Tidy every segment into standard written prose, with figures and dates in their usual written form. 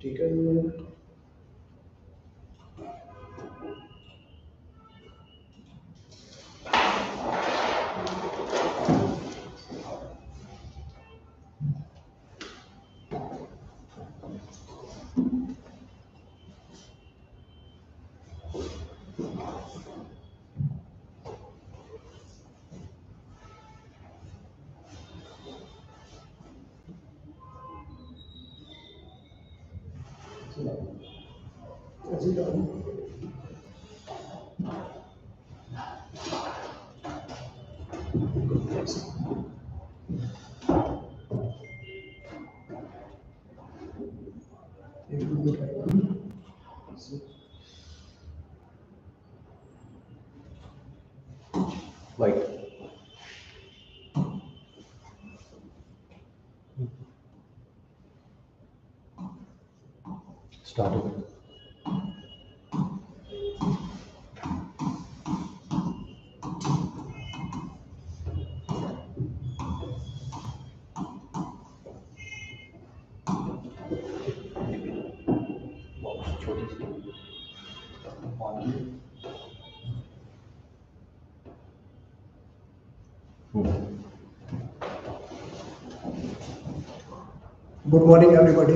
ठीक है। White. Started. Good morning, everybody.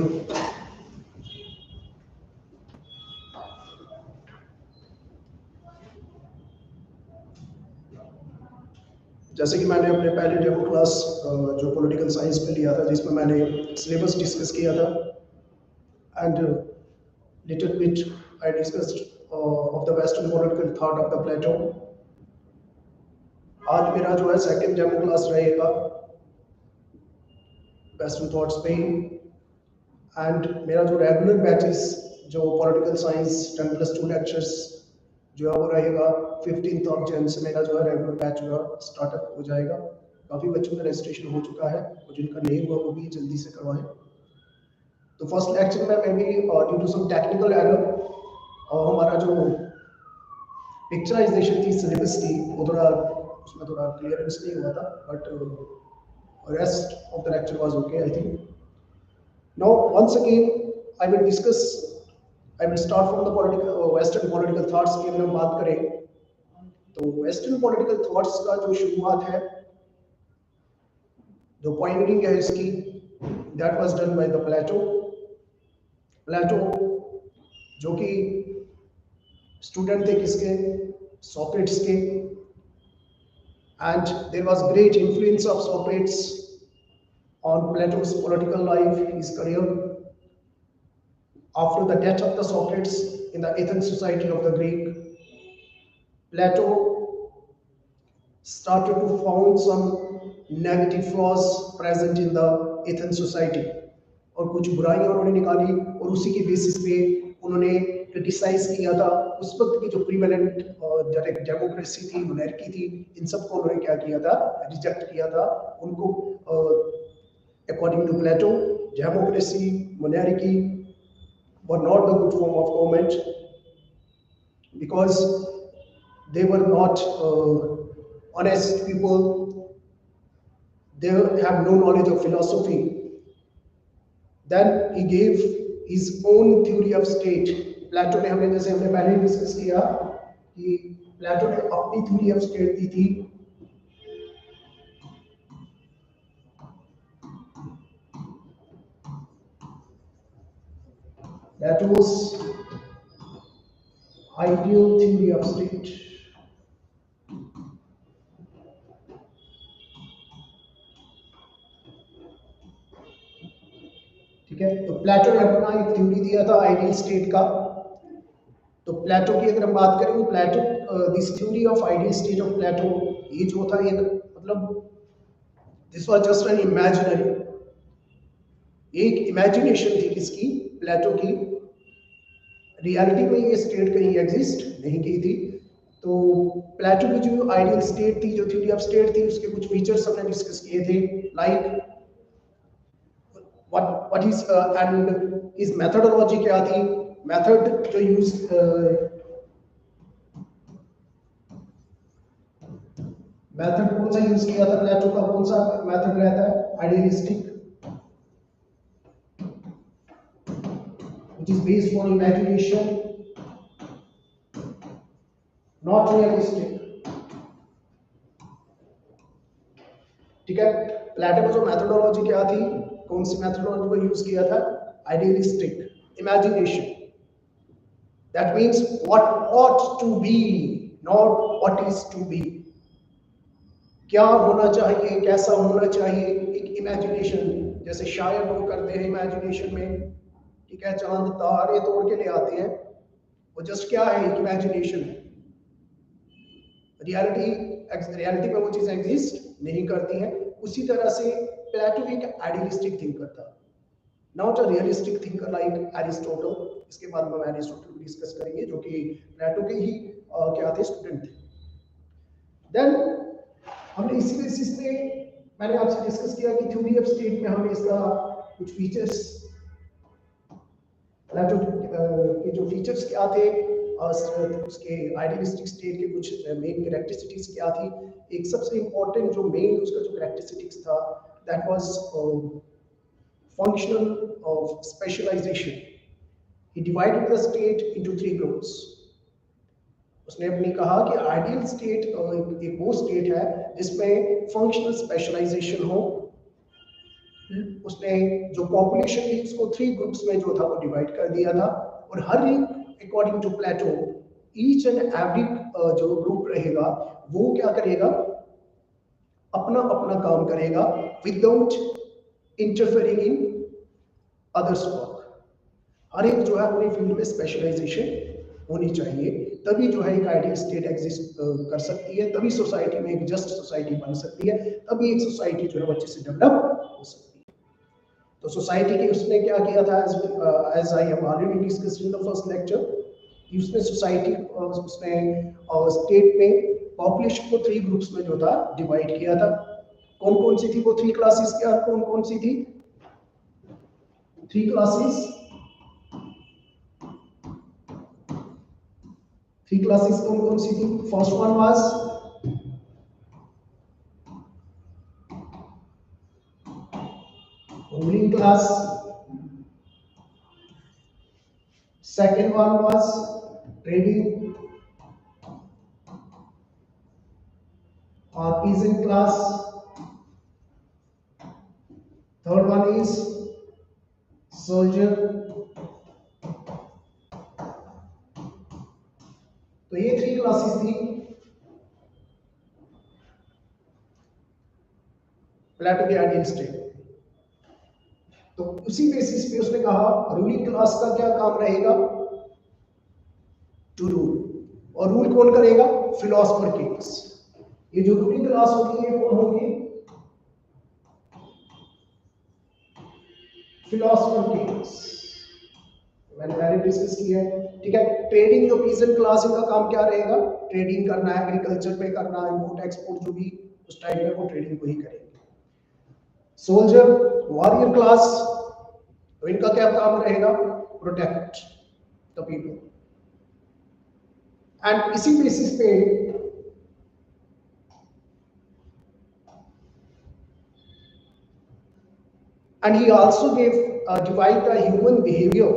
जैसे कि मैंने अपने पहले डेमो क्लास जो पॉलिटिकल साइंस में लिया था, जिसमें मैंने सिलेबस डिस्कस किया था and little bit I discussed of the western political thought of the Plato. आज मेरा जो है सेकंड डेमो क्लास रहेगा वेस्टर्न थॉट्स पे, एंड मेरा जो रेगुलर बैचेस जो पॉलिटिकल साइंस 10+2 लेक्चर्स जो है वो रहेगा 15 जन से मेरा जो है रेगुलर बैच जो है स्टार्टअप हो जाएगा। काफ़ी बच्चों का रजिस्ट्रेशन हो चुका है और जिनका नहीं हुआ वो भी जल्दी से करवाएं। तो फर्स्ट लेक्चर में मैं भी due to some technical error और हमारा जो पिक्चराइजेशन थी सिलेबस की वो थोड़ा उसमें थोड़ा क्लियरेंस नहीं हुआ था, but rest of the lecture was okay I think. Now once again I will discuss, I will start from the political western political thoughts की अगर हम बात करें तो वेस्टर्न पॉलिटिकल थॉट्स का जो शुरुआत है, जो पॉइंटिंग है इसकी, that was done by the Plato. Plato जो कि स्टूडेंट थे किसके, सोक्रेट्स के, and there was great influence of Socrates on प्लेटो's political life, his career. After the death of the Socrates in the Athens society of the Greek, Plato started to found some negative flaws present in the Athens society, और कुछ बुराइयां उन्होंने निकाली और उसी के basis पे उन्होंने क्रिटिसाइज किया था उस वक्त की जो प्रीवेलेंट डेमोक्रेसी थी, मोनार्की थी, इन सबको उन्होंने क्या किया था, रिजेक्ट किया था। उनको according to Plato democracy, monarchy were not the good form of government because they were not honest people, they have no knowledge of philosophy. Then he gave his own theory of state. प्लेटो ने, हमने जैसे हमने पहले discuss किया कि प्लेटो ने अपनी theory of state दी थी। Plato's ideal theory of state. ठीक है, तो प्लेटो ने अपना एक थ्योरी दिया था आइडियल स्टेट का। तो प्लेटो की अगर हम बात करें तो Plato, this theory of ideal state of Plato, ये जो था एक मतलब this was just an imaginary, एक इमेजिनेशन थी किसकी, प्लेटो की। रियलिटी में ये स्टेट कहीं एग्जिस्ट नहीं की थी। तो प्लेटो की जो आइडियल स्टेट थी, जो थ्योरी ऑफ स्टेट थी, उसके कुछ फीचर्स हमने डिस्कस किए थे, like what is and his methodology क्या थी, मेथड जो यूज, मेथड कौन सा यूज किया था प्लेटो का, कौन सा मेथड रहता है idealistic. which is based on imagination, not realistic. ठीक है, प्लेटो की जो मेथोडोलॉजी क्या थी, कौन सी मेथोडोलॉजी को यूज किया था? Idealistic, imagination. That means what ought to be, not what is to be. क्या होना चाहिए, कैसा होना चाहिए, एक इमेजिनेशन. जैसे शायर लोग करते हैं इमेजिनेशन में, ठीक है, चांद तारे तोड़ के ले आते हैं, वो जस्ट क्या है, एक इमेजिनेशन है. रियलिटी में वो चीजें एग्जिस्ट नहीं करती हैं. उसी तरह से प्लेटो एक आइडियलिस्टिक थिंकर था, not a realistic thinker like Aristotle. इसके बाद में एरिस्टोटल को डिस्कस करेंगे, जो कि प्लेटो के ही क्या थे, स्टूडेंट थे. देन हमने इसी बेसिस पे मैंने आपसे डिस्कस किया कि थ्योरी ऑफ स्टेट में हमें इसका कुछ फीचर्स, प्लेटो के जो फीचर्स क्या थे, उसके आइडियलिस्टिक स्टेट के कुछ मेन कैरेक्टरिस्टिक्स क्या थी. एक सबसे इंपॉर्टेंट जो मेन उसका जो कैरेक्टरिस्टिक्स था, that was functional of specialisation. He divided the state into 3 groups. उसने अपनी कहा कि आइडियल स्टेट एक वो स्टेट है जिसमें फंक्शनल स्पेशलाइजेशन हो. उसने जो पॉपुलेशन थी उसको 3 ग्रुप्स में जो था वो डिवाइड कर दिया था, और हर एक according to Plato each and every जो ग्रुप रहेगा वो क्या करेगा, अपना अपना काम करेगा without interfering in others work. हर एक जो है अपने फील्ड में स्पेशलाइजेशन होनी चाहिए, तभी जो है एक आइडियल स्टेट एग्जिस्ट कर सकती है, तभी सोसाइटी में एक जस्ट सोसाइटी बन सकती है, तभी एक सोसाइटी जो है अच्छे से डेवलप हो सकती है. तो सोसाइटी की उसने क्या किया था, as I have already discussed in the first lecture, कि उसने सोसाइटी उसने स्टेट में पॉपुलेशन को 3 ग्रुप्स में जो था डिवाइड किया था. कौन कौन सी थी वो 3 क्लासेस, क्या कौन कौन सी थी 3 क्लासेस? 3 क्लासेस कौन कौन सी थी? First one was ruling class, second one was trading or peasant class, third one is soldier. तो ये 3 क्लासेस थी प्लेटो के आइडियल स्टेट. तो उसी बेसिस पे उसने कहा रूलिंग क्लास का क्या काम रहेगा, टू रूल. और रूल कौन करेगा? Philosopher Kings. ये जो रूलिंग क्लास होगी ये कौन होगी? Philosopher Kings. मैंने पहले डिस्कस किया है, ठीक है. ट्रेडिंग जो पीजेंट क्लास, इनका काम क्या रहेगा? ट्रेडिंग करना, एग्रीकल्चर पे करना, इंपोर्ट एक्सपोर्ट जो भी उस टाइप में वो ट्रेडिंग को ही करेंगे. सोल्जर, वॉरियर क्लास, तो इनका क्या काम रहेगा? Protect the people. एंड इसी बेसिस पे and he also gave divide the human behavior,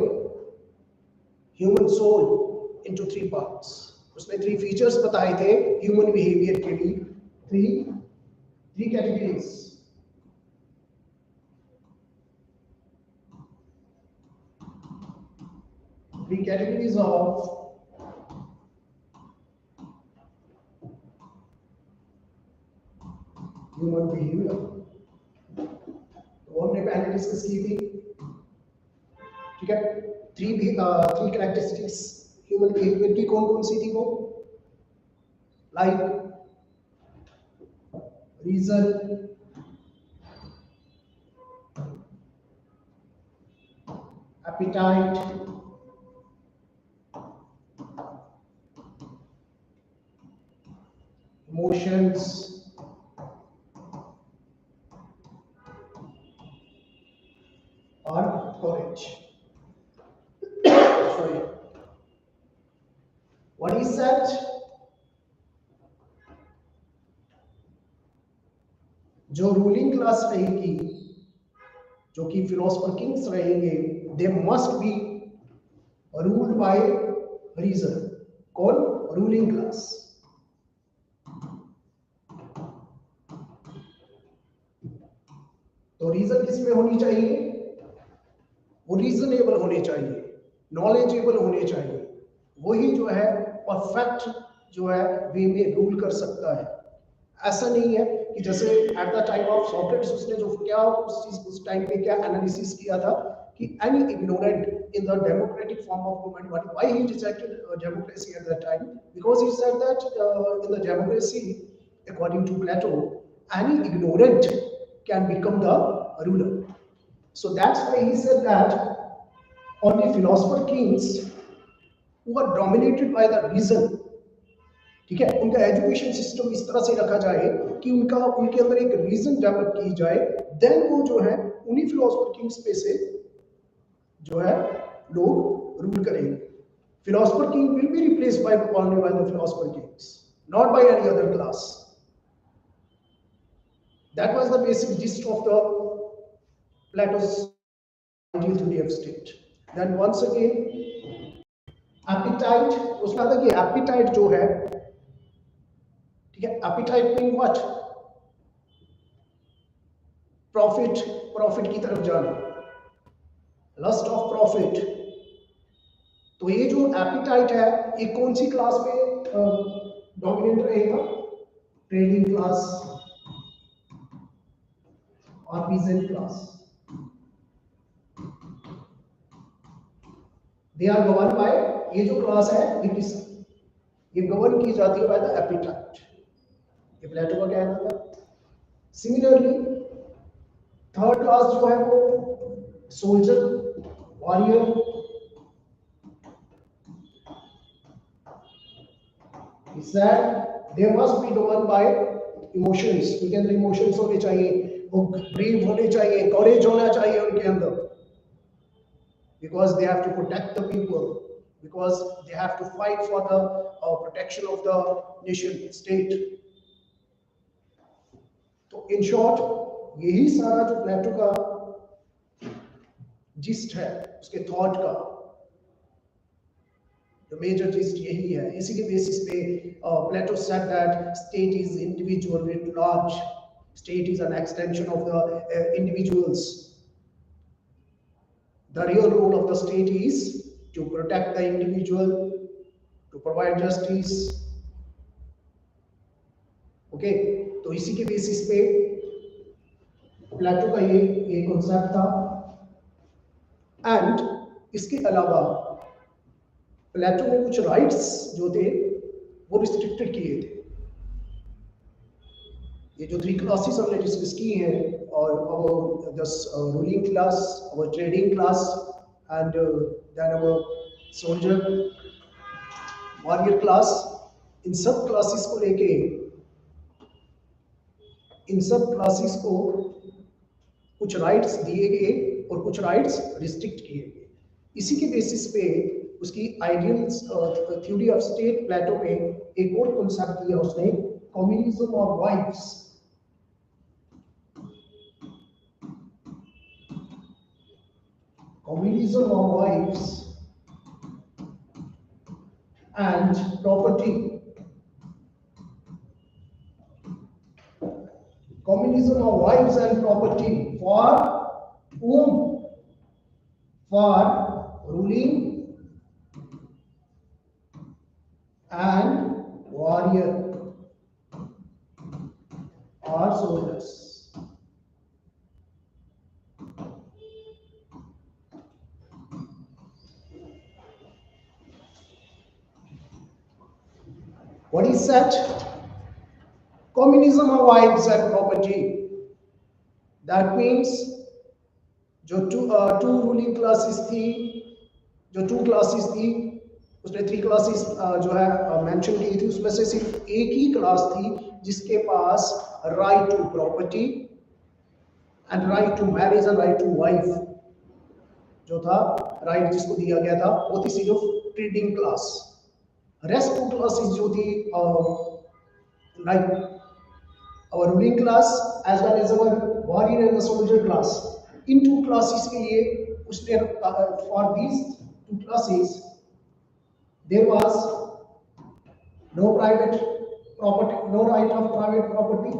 human soul into 3 parts. उसने 3 फीचर्स बताए थे ह्यूमन बिहेवियर के लिए, 3 categories. Three categories of human behavior. तो हमने पहले डिस्कस की थी, ठीक है. 3 कैरेक्टरिस्टिक्स ह्यूमन बिहेवियर की कौन कौन सी थी वो? Like reason, appetite, emotions, or courage. Sorry. What is that? जो रूलिंग क्लास रहेगी, जो कि फिलोसफर किंग्स रहेंगे, they must be ruled by reason, कौन? Ruling class. तो रीजन किसमें होनी चाहिए? वो रीजनेबल होने चाहिए, नॉलेजेबल होने चाहिए, वही जो है परफेक्ट जो है वे में रूल कर सकता है। ऐसा नहीं है कि जैसे at the time of Socrates उसने जो क्या उस टाइम पे क्या एनालिसिस किया था कि any ignorant in the democratic form of government, why he rejected democracy at that time, because he said that in the democracy according to Plato any ignorant can become the ruler. So that's why he said that only philosopher kings who are dominated by the reason, ठीक है, उनका education system इस तरह से रखा जाए कि उनके अंदर एक रीजन डेवलप की जाए, देन वो जो है उन्हीं फिलोसफर किंग्स पे से जो है लोग रूल करेंगे। Philosopher king will be replaced by only by the philosopher Kings, not by any other class. That was the basic gist of the Plato's ideal theory of state. Then once again, appetite, उसमें आता है कि appetite जो है, ठीक है, appetite mean what? Profit की तरफ जाना, लस्ट ऑफ प्रॉफिट। तो ये जो एपिटाइट है ये कौन सी क्लास में डोमिनेंट रहेगा? ट्रेडिंग क्लास और peasant class. They are govern by, ये जो क्लास है ये गवर्न की जाती है बाय द एपिटाइट। ये प्लेटो का कहना था। सिमिलरली थर्ड क्लास जो है वो soldier, warrior, is that they must be governed by emotions। उनके अंदर इमोशंस होने चाहिए, वो ब्रेव होने चाहिए, करेज होना चाहिए उनके अंदर, because they have to protect the people, because they have to fight for the protection of the nation state। तो इन शॉर्ट यही सारा जो प्लेटो का जिस्ट है, उसके थॉट का the major gist यही है। इसी के बेसिस पे Plato said that state is individual writ large, state is an extension of the individuals, the real role of the state is to protect the individual, to provide justice। Okay, तो इसी के basis पे प्लेटो का ये concept था। And इसके अलावा प्लेटो ने कुछ राइट्स जो थे वो रिस्ट्रिक्टेड किए थे। ये जो 3 क्लासेस हमने डिस्कस की हैं, और द रूलिंग क्लास, और trading class, and then our soldier, warrior class, इन सब क्लासेस को लेके, इन सब क्लासेस को कुछ राइट्स दिए गए और कुछ राइट्स रिस्ट्रिक्ट किए गए। इसी के बेसिस पे उसकी ideal theory of state Plato में एक और कॉन्सेप्ट दिया उसने, communism of wives. Communism of wives and property. Communism of wives and property for whom? For ruling and warrior or soldiers। What is that? Communism of wives and property, that means जो to ruling classes थी, जो 2 classes थी, उसने 3 classes जो है mention की थी, उसमें से सिर्फ एक ही क्लास थी जिसके पास right to property and right to marriage and right to wife जो था, राइट जिसको दिया गया था, वो थी सिर्फ ट्रेडिंग क्लास। रेस्ट 2 क्लासेस जो थी like our ruling class as well as our warrior and the soldier class, in 2 classes के लिए उसने for these two classes, there was no private property, no right of private property.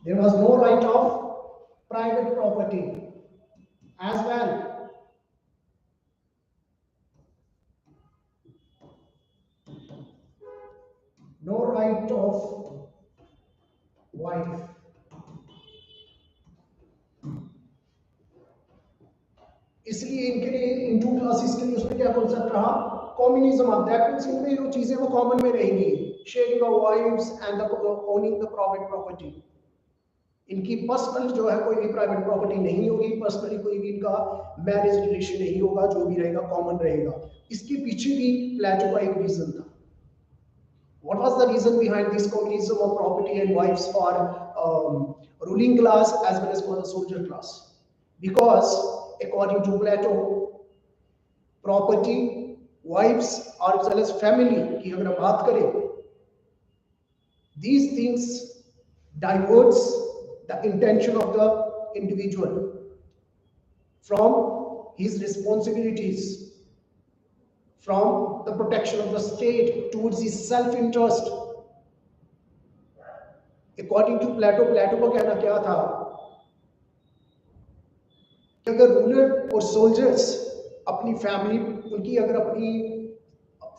There was no right of private property as well. No right of wife. इसलिए इनके लिए इन two classes के लिए उसमें क्या कॉन्सेप्ट रहा, कॉम्युनिज्म ऑफ दैट मींस इनमें जो चीजें वो कॉमन में रहेंगी, sharing of wives and the owning the private property. इनकी पर्सनल जो है कोई भी प्राइवेट प्रॉपर्टी नहीं होगी, पर्सनली कोई भी इनका मैरिज रिलेशन नहीं होगा, जो भी रहेगा कॉमन रहेगा। इसके पीछे भी प्लेटो का एक रीजन था। What was the reason behind this communism of property and wives for ruling class as well as for the soldier class? Because according to Plato, property, wives और as well as family की अगर हम बात करें, these things diverts the intention of the individual from his responsibilities, from the protection of the state towards his self-interest. According to Plato, Plato का कहना क्या था कि अगर रूलर और सोल्जर्स अपनी फैमिली, उनकी अगर अपनी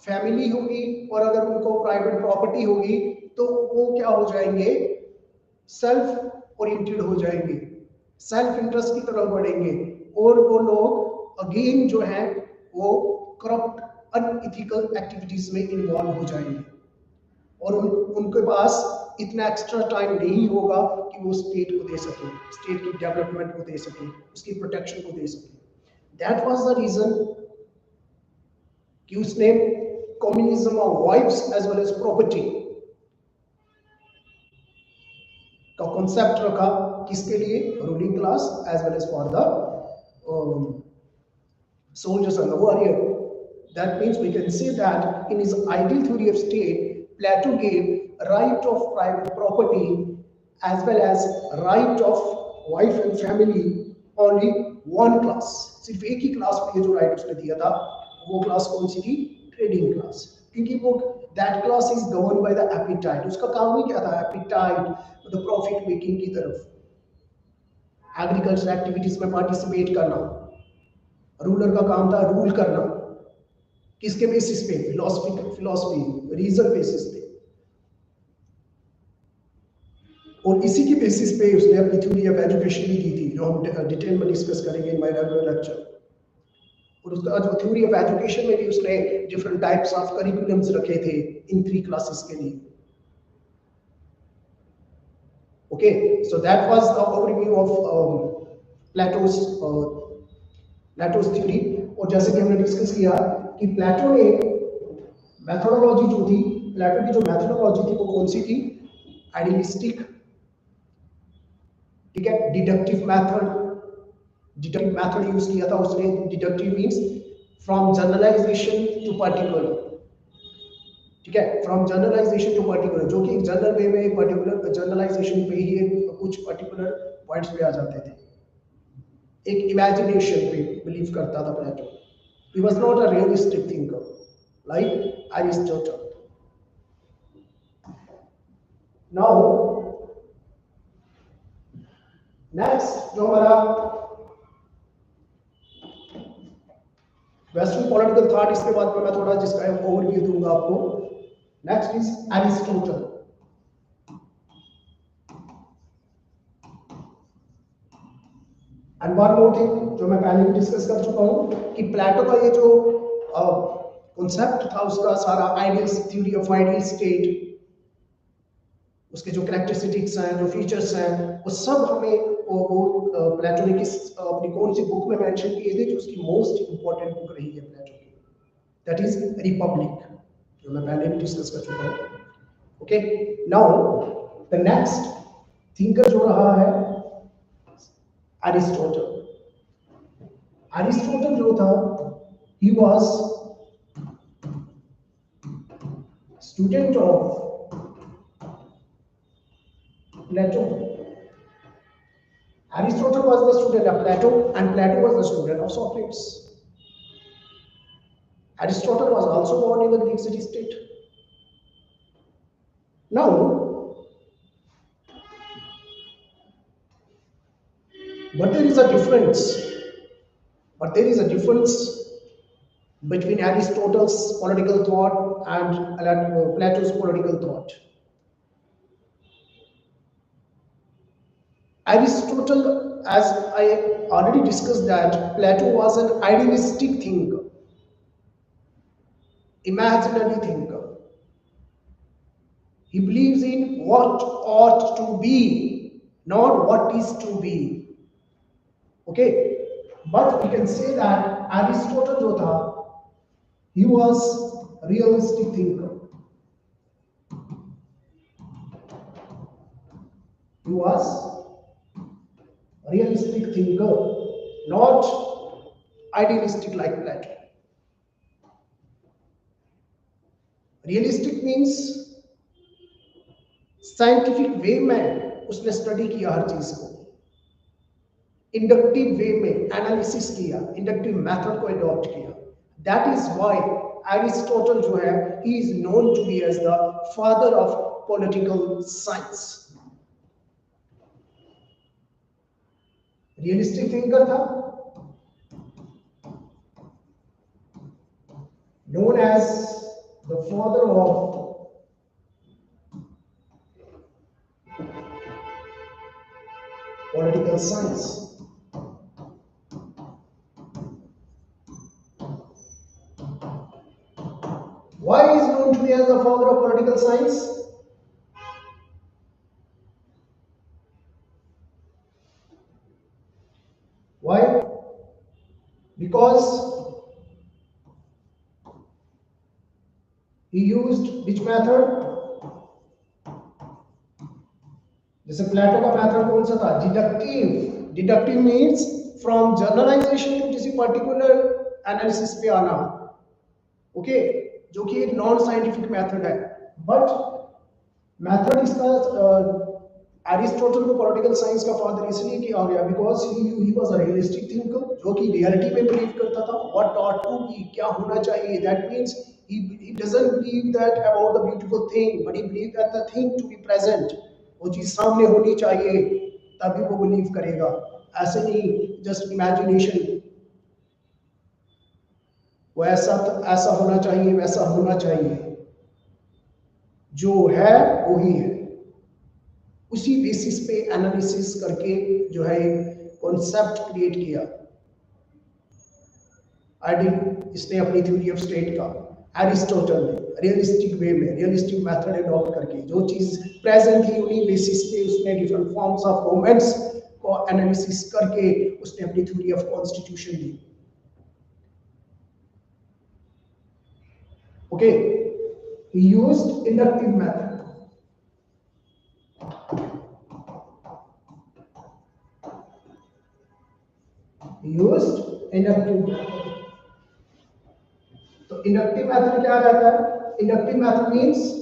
फैमिली होगी और अगर उनको प्राइवेट प्रॉपर्टी होगी तो वो क्या हो जाएंगे, सेल्फ ओरिएंटेड हो जाएंगे, सेल्फ इंटरेस्ट की तरफ बढ़ेंगे और वो लोग अगेन जो है वो करप्ट अनइथिकल एक्टिविटीज में इन्वॉल्व हो जाएंगे और उनके पास इतना एक्स्ट्रा टाइम नहीं होगा कि वो स्टेट को दे सके, स्टेट की डेवलपमेंट को दे सके, उसकी प्रोटेक्शन को दे सके। दैट वाज द रीजन कि उसने communism of wives as well as property का कॉन्सेप्ट रखा, किसके लिए, ruling class as well as for the soldiers and the warrior. That means we can say that in his ideal theory of state, Plato gave right of private property as well as right of wife and family only one class. सिर्फ एक ही class पे जो right उसने दिया था, वो class कौन सी थी, ट्रेडिंग क्लास। क्योंकि वो that class is govern by the appetite, उसका काम ही क्या था, एपिटाइट, द प्रॉफिट मेकिंग की तरफ, एग्रीकल्चर एक्टिविटीज में पार्टिसिपेट करना। रूलर का काम था रूल करना, किसके बेसिस पे, फिलॉसफी रीजन बेसिस पे, और इसी के बेसिस पे उसने अपनी थ्योरी ऑफ एजुकेशन भी दी थी, जो हम डिटेल में डिस्कस करेंगे इन माय रेगुलर लेक्चर। और उसका जो थ्योरी ऑफ एजुकेशन में भी उसने डिफरेंट टाइप्स ऑफ करिकुलम्स रखे थे इन 3 क्लासेस के लिए। Okay, so that was the overview of plateaus theory. और जैसे कि हमने डिस्कस किया कि प्लेटो ने मेथोडोलॉजी जो थी, प्लेटो की जो मेथोडोलॉजी थी वो कौन सी थी, आइडियलिस्टिक, ठीक है, डिडक्टिव मेथड यूज किया था उसने। Deductive means from generalisation to particular, ठीक है, फ्रॉम जनरलाइजेशन टू पर्टिकुलर, जो कि एक जनरल वे में एक पर्टिकुलर जनरलाइजेशन पे ही कुछ पर्टिकुलर पॉइंट्स पे आ जाते थे, एक इमेजिनेशन पे बिलीव करता था प्लेटो। He was not a realistic thinker like Aristotle. Now, next जो हमारा वेस्टर्न पॉलिटिकल थॉट, इसके बाद में मैं थोड़ा जिसका ओवरव्यू दूंगा आपको। Next is Aristotle. And one more thing जो मैं पहले भी डिस्कस कर चुका हूं कि प्लेटो का ये जो कॉन्सेप्ट था, उसका सारा ideal theory of ideal state, उसके जो कैरेक्टरिस्टिक्स हैं, जो फीचर्स हैं, वो सब हमें वो प्लेटो ने किस अपनी कौन सी बुक में मेंशन किए थे, जो उसकी मोस्ट इंपॉर्टेंट बुक रही है प्लेटो की, दैट इज रिपब्लिक, जो मैं पहले भी डिस्कस कर चुका हूं। Okay, now the next thinker जो रहा है एरिस्टोटल। एरिस्टोटल जो था, he was student of Plato. Aristotle was the student of Plato, and Plato was the student of Socrates. Aristotle was also born in the Greek city-state. Now, but there is a difference. But there is a difference between Aristotle's political thought and Plato's political thought. Aristotle, as I already discussed, that Plato was an idealistic thinker, imaginary thinker. He believes in what ought to be, not what is to be. Okay, but we can say that Aristotle जो था, he was a realistic thinker. He was a realistic thinker, not idealistic like Plato. Realistic means scientific way में उसने study किया हर चीज को, inductive वे में analysis किया, inductive method को अडॉप्ट किया. दैट इज व्हाई एरिस्टोटल जो है, he is known to be as the father of political science. Realistic thinker था, known as the father of political science. Why is known to be as the father of political science? Why? Because he used which method? जैसे प्लेटो का method कौन सा था? Deductive. Deductive means from generalisation to किसी particular analysis पे आना. Okay, जो कि एक नॉन साइंटिफिक मेथड है. बट मेथड इसका एरिस्टोटल को पॉलिटिकल साइंस का फादर इसलिए किया गया because he was a realistic thinker, जो कि रियलिटी में बिलीव करता था. व्हाट ऑट टू बी, क्या होना चाहिए. That means he doesn't believe that about the beautiful thing, but he believes that the thing to be present, वो चीज सामने होनी चाहिए, तभी वो बिलीव करेगा. ऐसे नहीं जस्ट इमेजिनेशन, वो ऐसा होना चाहिए, वैसा होना चाहिए, जो है वो ही है. उसी बेसिस पे एनालिसिस करके जो है कॉन्सेप्ट क्रिएट किया. आइडियल इसने अपनी थ्योरी ऑफ स्टेट का, एरिस्टोटल ने रियलिस्टिक वे में, रियलिस्टिक मेथड अडॉप्ट करके जो चीज प्रेजेंट ही उन्हीं बेसिस पे उसने डिफरेंट फॉर्म्स ऑफ मूवमेंट्स को एनालिसिस करके उसने अपनी theory of constitution the. Okay, he used inductive method. Used inductive method. तो इंडक्टिव मेथड क्या रहता है? Inductive method means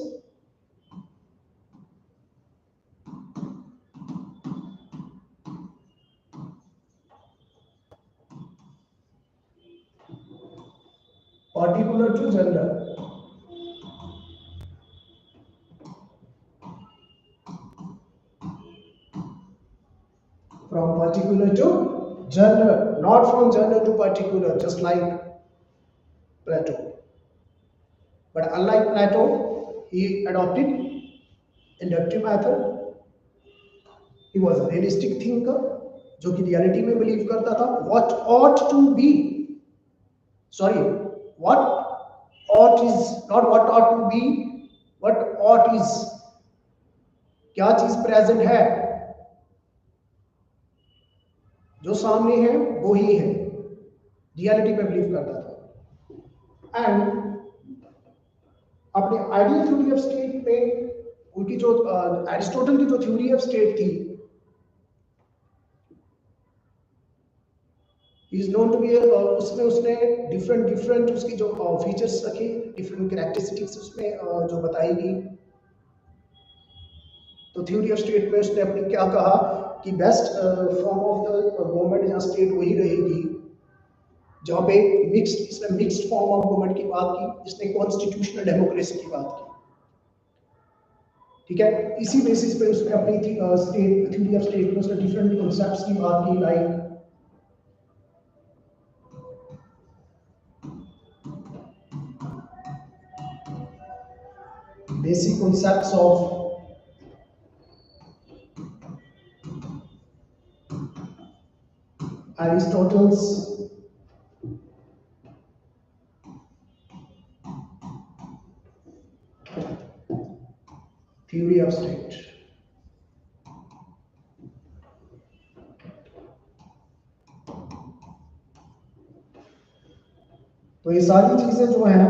particular to general. From particular to general, not from general to particular, just like Plato. But unlike Plato, he adopted inductive method. He was a realistic thinker, जो कि reality में believe करता था. What ought to be, sorry, what ought is not what ought to be, what ought is, क्या चीज present है, जो सामने है वो ही है, रियलिटी में बिलीव करता था. एंड अपने आइडियल थ्योरी ऑफ स्टेट में उनकी जो एरिस्टोटल की जो थ्योरी ऑफ स्टेट थी, इज नोन टू बी, उसमें उसने डिफरेंट उसकी जो फीचर्स रखे, डिफरेंट कैरेक्टरिस्टिक्स उसमें जो बताई गई. तो थ्योरी ऑफ स्टेट में उसने अपनी क्या कहा कि best form of the government या स्टेट वही रहेगी जहाँ पे मिक्स्ड, इसने मिक्स्ड फॉर्म ऑफ गवर्नमेंट की बात की, इसने कॉन्स्टिट्यूशनल डेमोक्रेसी की बात की। ठीक है, इसी बेसिस पे उसने अपनी स्टेट थ्योरी ऑफ स्टेट में उसने डिफरेंट कॉन्सेप्ट्स की बात की, like basic concepts of Aristotle's theory of state। तो ये सारी चीजें जो हैं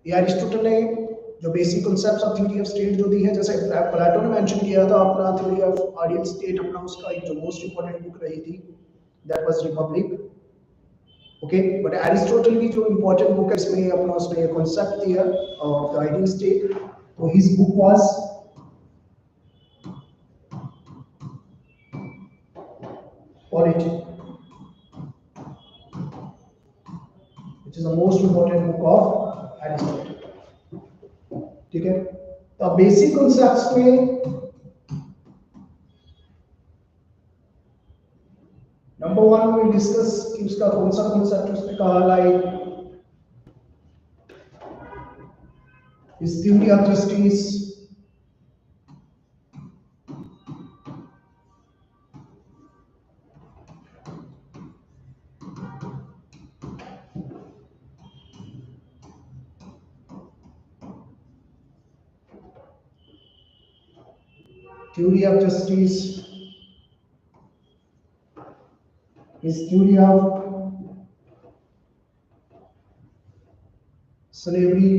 ये एरिस्टोटल ने जो basic concepts of theory of state जो दी है, जैसे प्लेटो ने मेंशन किया था अपना थ्योरी ऑफ आइडियल स्टेट, अपना उसका एक जो मोस्ट इंपॉर्टेंट बुक रही थी that was Republic. Okay, but Aristotle की जो इंपॉर्टेंट बुक है इसमें अपना उसमें ये कॉन्सेप्ट दिया ऑफ द आइडियल स्टेट, तो his book was polity, which is the most important book of Aristotle। ठीक है, तो बेसिक कॉन्सेप्ट्स में नंबर 1 में डिस्कस कि उसका कौन सा कॉन्सेप्ट उसने कहा, लाइक इस theory of justice, theory of justice, his theory of slavery,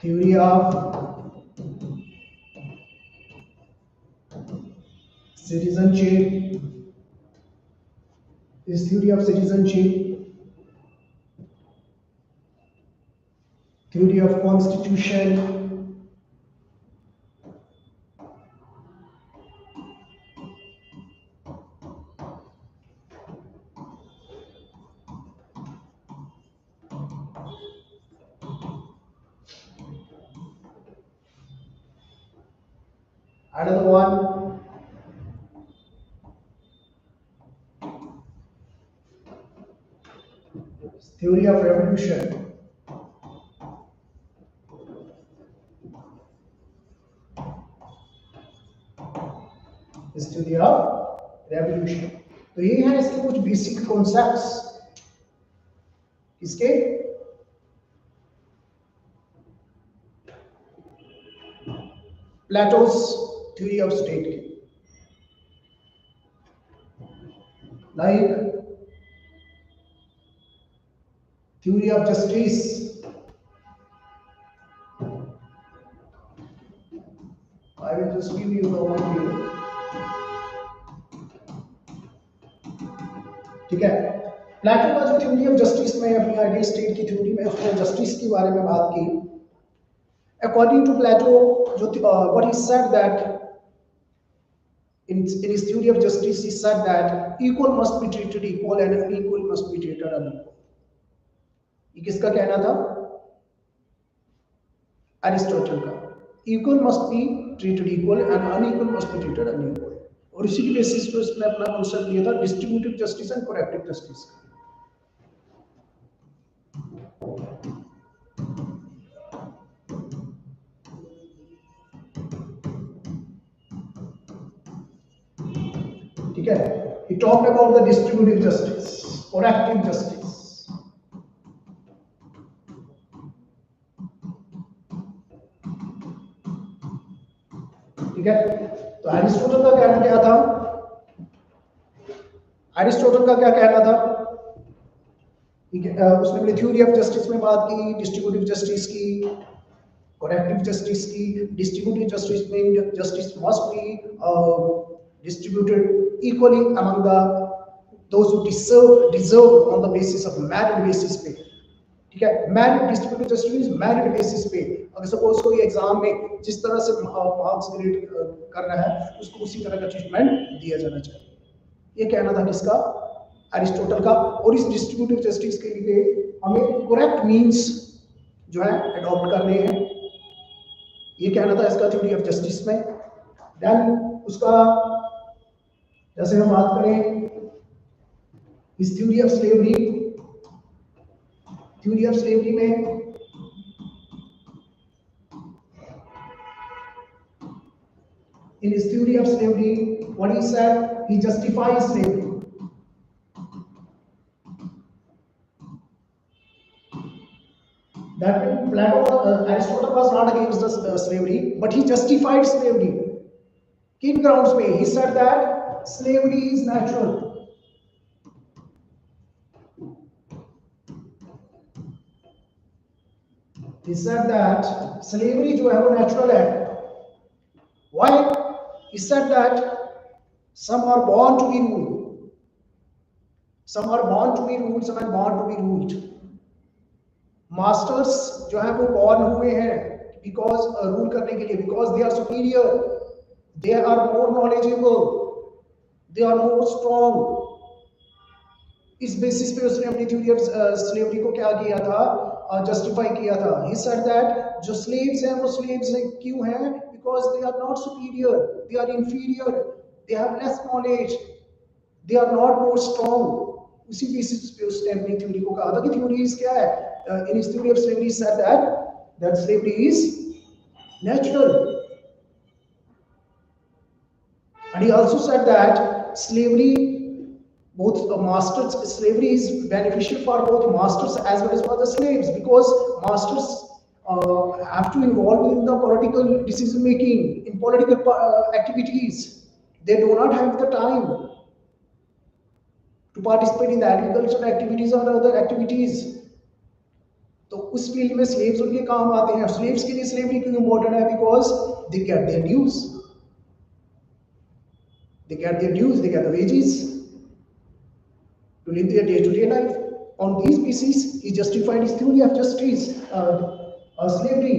theory of citizenship, his theory of citizenship, theory of constitution, another one theory of revolution, his theory of revolution। तो ये है इसके कुछ basic concepts, इसके plateaus theory of state की, like theory of justice, I will just give you the overview। ठीक है, प्लेटो का जो थ्योरी ऑफ जस्टिस में अपनी आइडियल स्टेट की थ्योरी में उसने जस्टिस के बारे में बात की। अकॉर्डिंग टू प्लेटो जो what he said that in his theory of justice he said that equal must be treated equal and unequal must be treated unequal। ये किसका कहना था? एरिस्टोटल का। Equal must be treated equal and unequal must be treated unequal, और इसी की basis पे उसने अपना कॉन्सेप्ट लिया था distributive justice and corrective justice. ठीक है, he talked about the distributive justice, corrective justice। ठीक है, तो एरिस्टोटल का कहना क्या था? एरिस्टोटल का क्या कहना था? उसने अपनी थ्योरी ऑफ जस्टिस में बात की डिस्ट्रीब्यूटिव जस्टिस की, corrective justice की distributive justice में justice must be distributed equally among the those who deserve on the basis of merit basis पे, ठीक है। Merit distributive justice means merit basis पे, अगर सपोज कोई एग्जाम में जिस तरह से मार्क्स ग्रेड कर रहा है उसको उसी तरह का ट्रीटमेंट दिया जाना चाहिए। ये कहना था किसका, एरिस्टोटल का। और इस डिस्ट्रीब्यूटिव जस्टिस के लिए हमें करेक्ट मींस जो है अडॉप्ट करने हैं, ये कहना था इसका थ्योरी ऑफ जस्टिस में। देन उसका जैसे हम बात करें इस theory of slavery, theory of slavery में in his theory of slavery, what he said, he justifies slavery. That means Aristotle was not against the slavery, but he justified slavery. King grounds पे, he said that slavery is natural. He said that slavery जो है वो natural है। Why? He said that some are born to be ruled, some are born to be ruled, some are born to be ruled. Masters जो है वो born हुए हैं because rule करने के लिए, because they are superior, they are more knowledgeable, they are more strong. इस basis पे उसने अपनी थ्योरी ऑफ स्लेवरी को क्या किया था, जस्टिफाई किया था। ही सेड दैट जो स्लेव्स हैं वो स्लेव्स क्यों हैं, because they are not superior, they are inferior, they have less knowledge, they are not more strong. उसी बेसिस पे उसने अपनी थ्योरी को कहा था कि थ्योरीज क्या है। In his theory of slavery, he said that slavery is natural, and he also said that slavery, both masters, slavery is beneficial for both masters as well as for the slaves, because masters have to involve in the political decision making, in political activities. They do not have the time to participate in the agricultural activities or other activities. तो उस field में slaves उनके काम आते हैं। Slaves के लिए slavery क्यों इंपॉर्टेंट है, because they get their dues, they get their dues, they get the wages to live their day to day life. On this basis he justified his theory of justice slavery.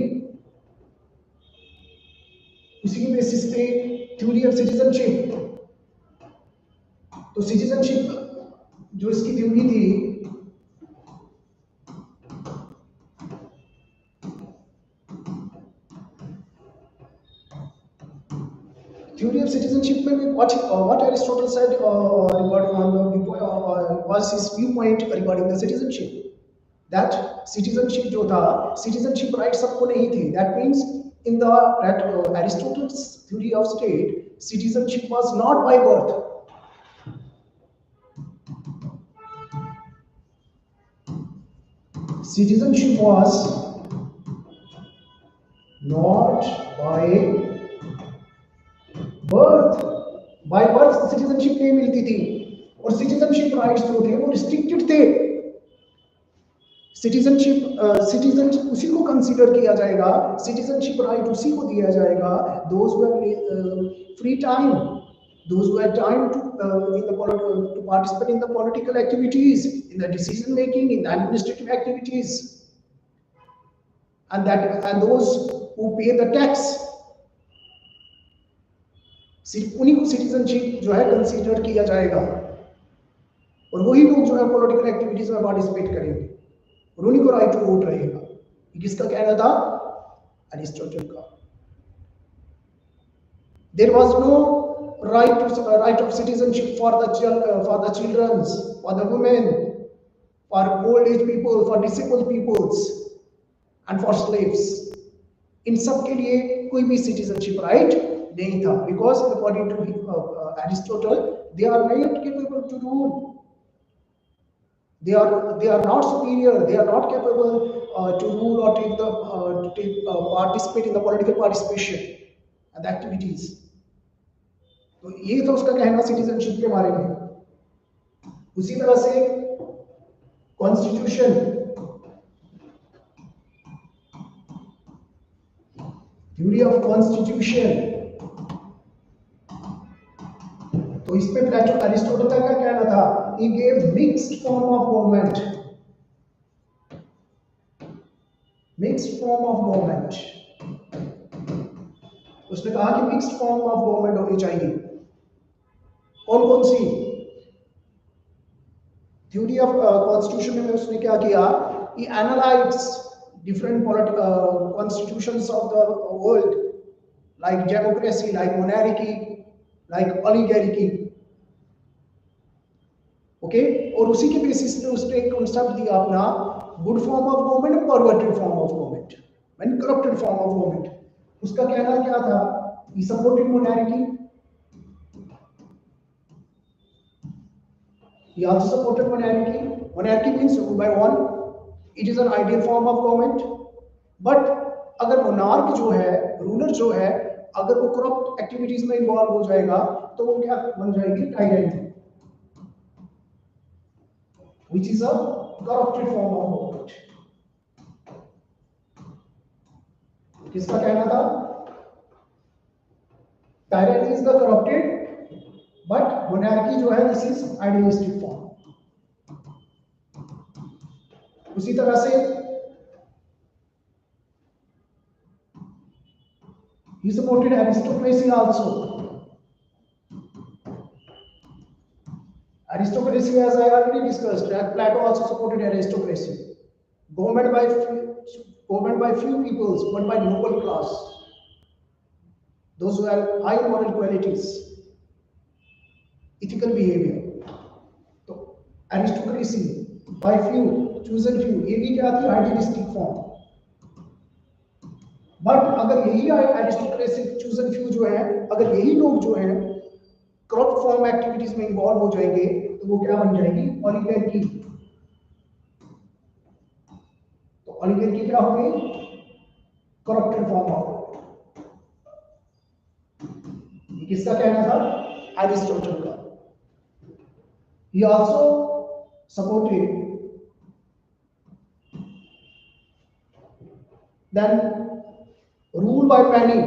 उसी के basis पे theory of citizenship, तो citizenship जो इसकी theory थी, theory of citizenship में what Aristotle said regarding on the was his viewpoint regarding the citizenship, that citizenship जो था, citizenship rights सबको नहीं थी। That means in the Aristotle's theory of state, citizenship was not by birth. Citizenship was not by birth, by birth citizenship नहीं मिलती थी, और citizenship rights जो थे वो रिस्ट्रिक्टेड थे। सिटीजनशिप उसी को कंसीडर किया जाएगा, सिटीजनशिप राइट उसी को दिया जाएगा those who have free time, those who have time to participate in the political activities, in the decision making, in the administrative activities, and those who pay the tax। सिर्फ उन्हीं को citizenship जो है consider किया जाएगा, और वही लोग जो है पॉलिटिकल एक्टिविटीज में पार्टिसिपेट करेंगे, और उन्हीं को राइट टू वोट रहेगा। किसका कहना था, अरिस्टोटल का। There was no right of citizenship for the childrens, for the women, for old age people, for disabled peoples and for slaves. इन सब के लिए कोई भी सिटीजनशिप राइट नहीं था, because according to Aristotle, they are not capable to rule, they are not superior, they are not capable to rule or participate in the political participation and the activities। तो ये तो उसका कहना citizenship के बारे में। उसी तरह से कॉन्स्टिट्यूशन, थ्योरी ऑफ कॉन्स्टिट्यूशन। तो इस पे प्लेटो अरिस्टोटल का क्या कहना था? He gave mixed form of government, mixed form of government. उसने कहा कि मिक्स्ड फॉर्म ऑफ गवर्नमेंट होनी चाहिए। कौन कौन सी? थ्योरी ऑफ कॉन्स्टिट्यूशन में उसने क्या किया? ही analysed different constitutions of the world, like democracy, like monarchy, like oligarchy, okay. और उसी के बेसिस पे उसने एक कॉन्सेप्ट दिया अपना, गुड फॉर्म ऑफ गवर्नमेंट और perverted form of government, when corrupted form of government. उसका कहना क्या था? He supported monarchy, he also supported monarchy. Monarchy means rule by one, it is an ideal form of government, but अगर monarch जो है, ruler जो है, अगर वो करप्ट एक्टिविटीज में इन्वॉल्व हो जाएगा तो वो क्या बन जाएगी? Tyrant, which is a corrupted form of government. किसका कहना था? Tyrant is the corrupted, but monarchy जो है दिस इज आइडियलिस्टिक फॉर्म। उसी तरह से he supported aristocracy also. Aristocracy, as I already discussed, Plato also supported aristocracy. Government by few peoples, but by noble class, those who have high moral qualities, ethical behavior. तो aristocracy by few, chosen few, ये भी क्या थी? Idealistic form. But अगर यही aristocracy chosen few जो है, अगर यही लोग जो है करप्ट फॉर्म एक्टिविटीज में इन्वॉल्व हो जाएंगे तो वो क्या बन जाएगी? ओलिगार्की। तो ओलिगार्की क्या होगी? Corrupted form of. किसका कहना था? एरिस्टोटल का। He also supported then rule by penny,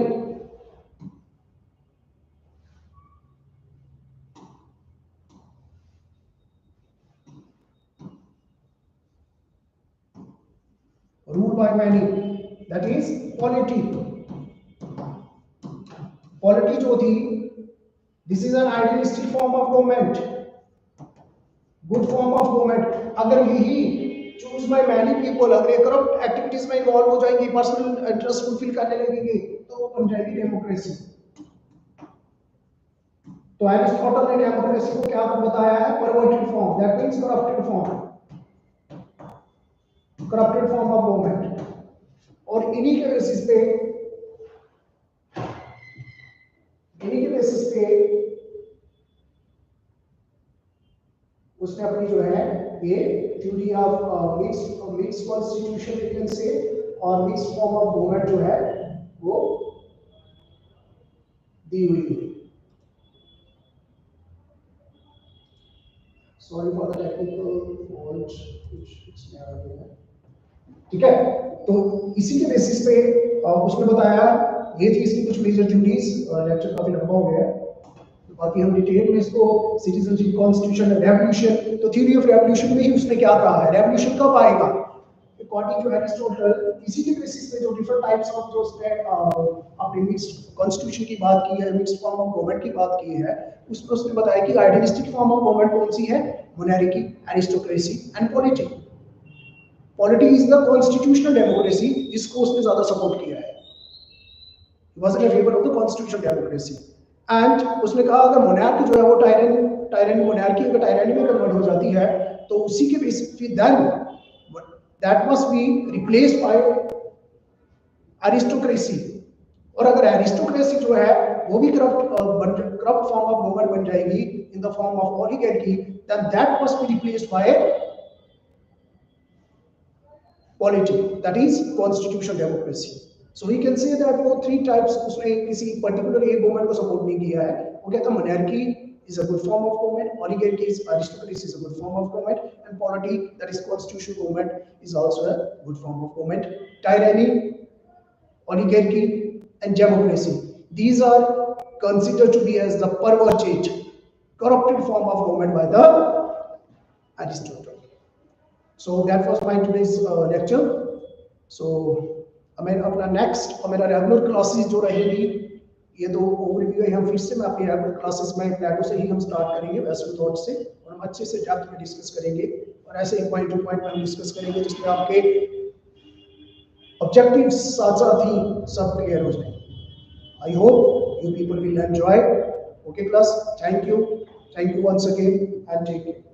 rule by penny, that is polity. Polity जो थी, this is an idealistic form of government, good form of government। अगर यही choose by many people, अगर corrupt activities में involve हो जाएंगे, personal interest fulfil करने लगेंगे, तो वो बन जाएगी डेमोक्रेसी। तो एरिस्टोटल ने डेमोक्रेसी को क्या बताया है? Perverted form, that means corrupted form, corrupted form of government. और इन्हीं के बेसिस पे उसने अपनी जो है ये theory of mix constitution you can say, और मिक्स फॉर्म ऑफ गवर्नमेंट जो है वो दी हुई है। Sorry for the technical fault कुछ इसमें आ गया है, ठीक है। तो इसी के बेसिस पे उसने बताया, ये थी इसकी कुछ मेजर ड्यूटीज। लेक्चर काफी लंबा हो गया है, तो बाकी हम डिटेल में इसको सिटीजनशिप, कॉन्स्टिट्यूशन, रेवोल्यूशन, तो थ्योरी ऑफ रेवोल्यूशन में ही उसने क्या कहा है? रेवोल्यूशन कब आएगा? अकॉर्डिंग टू एरिस्टोटल, इसी के बेसिस पे जो डिफरेंट टाइप्स ऑफ जो उसने अपने मिक्स्ड कॉन्स्टिट्यूशन की बात की है, मिक्स्ड फॉर्म ऑफ गवर्नमेंट की बात की है, उसमें उसने बताया कि आइडियलिस्टिक फॉर्म ऑफ गवर्नमेंट कौन सी है? Monarchy, aristocracy and polity. Polity is the constitutional democracy, जिसको उसने ज्यादा सपोर्ट किया है। He was in favor of the constitutional democracy. And उसने कहा अगर मोनार्की जो है वो टायरेंट मोनार्की अगर टायरेंट में कन्वर्ट हो जाती है तो उसी के बेसिस पे then that must be replaced by aristocracy. और अगर एरिस्टोक्रेसी जो है वो भी करप्ट फॉर्म ऑफ गवर्नमेंट बन जाएगी in the form of oligarchy, then that must be replaced by polity, that is constitutional democracy. So we can say that वो three types, उसने किसी particular एक गवर्नमेंट को सपोर्ट नहीं किया है। वो कहता monarchy is a good form of government, oligarchy is aristocracy is a good form of government, and polity, that is constitutional government, is also a good form of government. Tyranny, oligarchy, and democracy. These are considered to be as the perverted, corrupted form of government by the Aristotle. So that was my today's lecture. So मैं अपना next और मेरा regular classes जो रहेगी, ये तो overview है, हम फिर से मैं अपनी रेगुलर क्लासेस में प्लेटो से ही हम स्टार्ट करेंगे, वेस्टर्न थॉट से, और हम अच्छे से डेप्थ में डिस्कस करेंगे और ऐसे ही पॉइंट टू पॉइंट हम डिस्कस करेंगे जिसमें आपके ऑब्जेक्टिव्स साथ साथ ही सब क्लियर हो जाए. I hope you people will enjoy. Okay class, thank you once again and take care.